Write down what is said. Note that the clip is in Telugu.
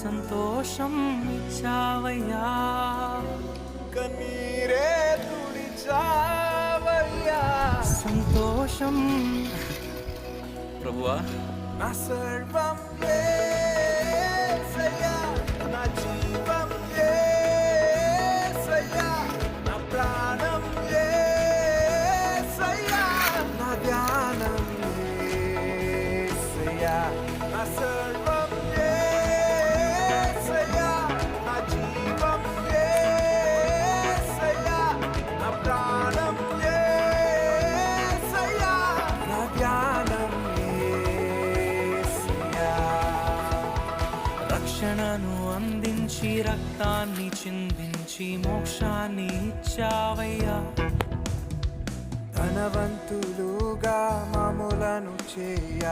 సంతోషం ఇచ్చావయ్యా, కన్నీరే తుడిచావయ్యా, సంతోషం. ప్రభువా, నా సర్వం యేసయ్యా, నా జీవం యేసయ్యా, నా ప్రాణం యేసయ్యా, నా ధ్యానం యేసయ్యా, నా సర్వం యేసయ్యా, నా జీవం యేసయ్యా, నా ప్రాణం యేసయ్యా, నా ధ్యానం యేసయ్యా. రక్షణను అందించి రక్తాన్ని చిందించి మోక్షాన్ని ఇచ్చావయ్యా, ధనవంతులుగా మమ్ములను చేయ